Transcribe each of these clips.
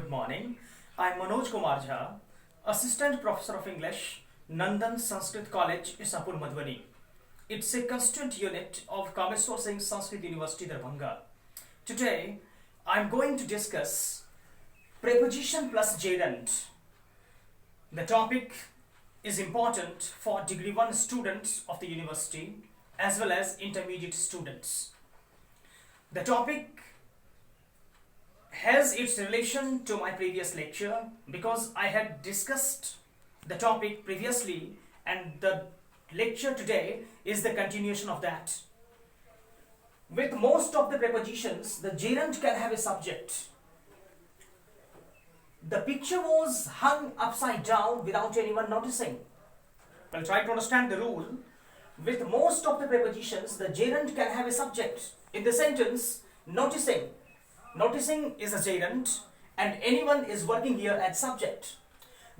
good morning. I am Manoj Kumar Jha, Assistant Professor of English, Nandan Sanskrit College, Isahpur, Madhubani. It's a constituent unit of Commerce Sourcing Sanskrit University, Darbhanga. Today, I am going to discuss preposition plus gerund. The topic is important for Degree 1 students of the university as well as intermediate students. The topic has its relation to my previous lecture because I had discussed the topic previously and the lecture today is the continuation of that. With most of the prepositions, the gerund can have a subject. The picture was hung upside down without anyone noticing. Well, try to understand the rule. With most of the prepositions, the gerund can have a subject. In the sentence, noticing. Noticing is a gerund and anyone is working here as subject.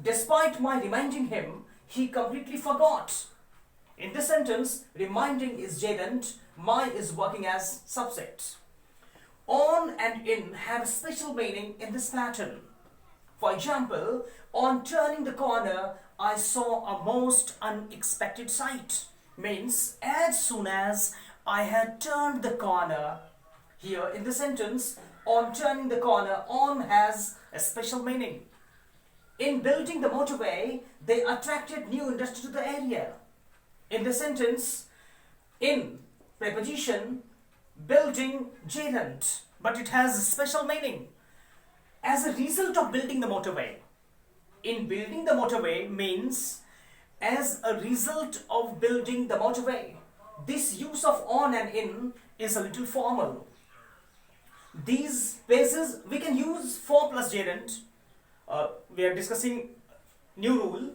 Despite my reminding him, he completely forgot. In this sentence, reminding is gerund, my is working as subject. On and in have special meaning in this pattern. For example, on turning the corner, I saw a most unexpected sight. Means as soon as I had turned the corner. Here in the sentence, on turning the corner, on has a special meaning. In building the motorway, they attracted new industry to the area. In the sentence, in preposition, building gerund, but it has a special meaning. As a result of building the motorway. In building the motorway means as a result of building the motorway. This use of on and in is a little formal. These phrases we can use for plus gerund. We are discussing new rule.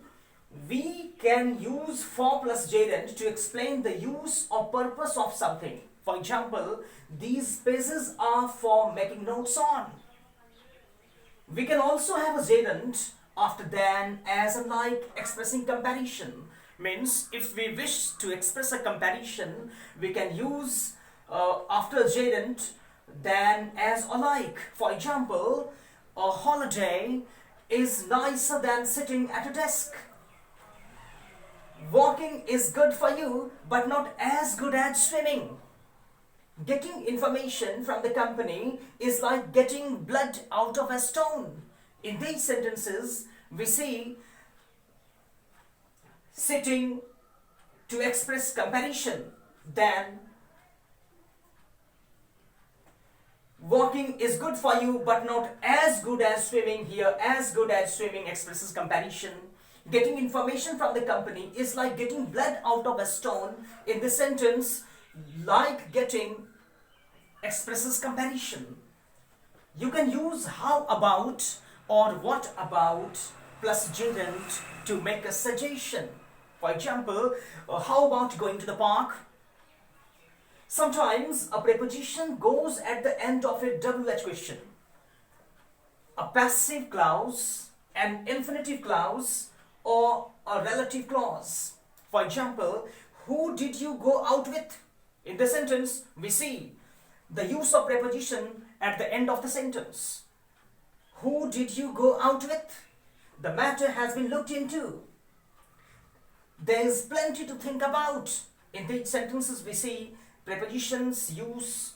We can use for plus gerund to explain the use or purpose of something. For example, these phrases are for making notes on. We can also have a gerund after than, as and like, expressing comparison. Means if we wish to express a comparison, we can use after gerund than, as or like. For example, a holiday is nicer than sitting at a desk. Walking is good for you, but not as good as swimming. Getting information from the company is like getting blood out of a stone. In these sentences, we see sitting to express comparison, then walking is good for you but not as good as swimming. Here, as good as swimming expresses comparison. Getting information from the company is like getting blood out of a stone. In this sentence, like getting expresses comparison. You can use how about or what about plus gerund to make a suggestion. For example, how about going to the park? Sometimes a preposition goes at the end of a double-edged question. A passive clause, an infinitive clause, or a relative clause. For example, who did you go out with? In the sentence, we see the use of preposition at the end of the sentence. Who did you go out with? The matter has been looked into. There is plenty to think about. In these sentences, we see prepositions use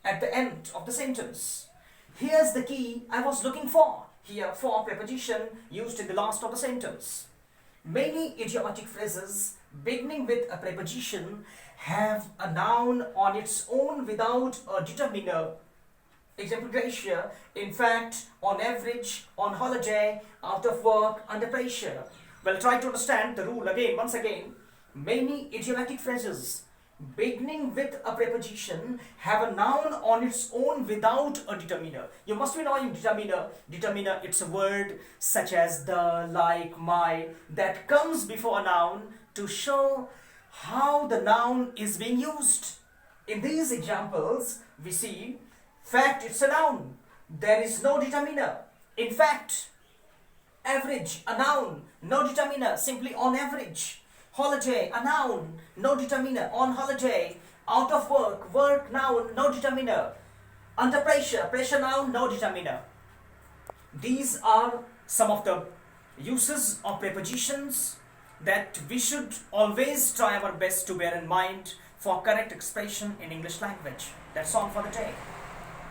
at the end of the sentence. Here's the key I was looking for. Here, for preposition used in the last of the sentence. Many idiomatic phrases beginning with a preposition have a noun on its own without a determiner. Example here, in fact, on average, on holiday, out of work, under pressure. Well, try to understand the rule again, once again. Many idiomatic phrases beginning with a preposition have a noun on its own without a determiner. You must be knowing determiner. Determiner, it's a word such as the, like, my, that comes before a noun to show how the noun is being used. In these examples, we see fact, it's a noun. There is no determiner. In fact, average, a noun, no determiner, simply on average. Holiday, a noun, no determiner, on holiday. Out of work, work, noun, no determiner. Under pressure, pressure noun, no determiner. these are some of the uses of prepositions that we should always try our best to bear in mind for correct expression in English language. That's all for the day.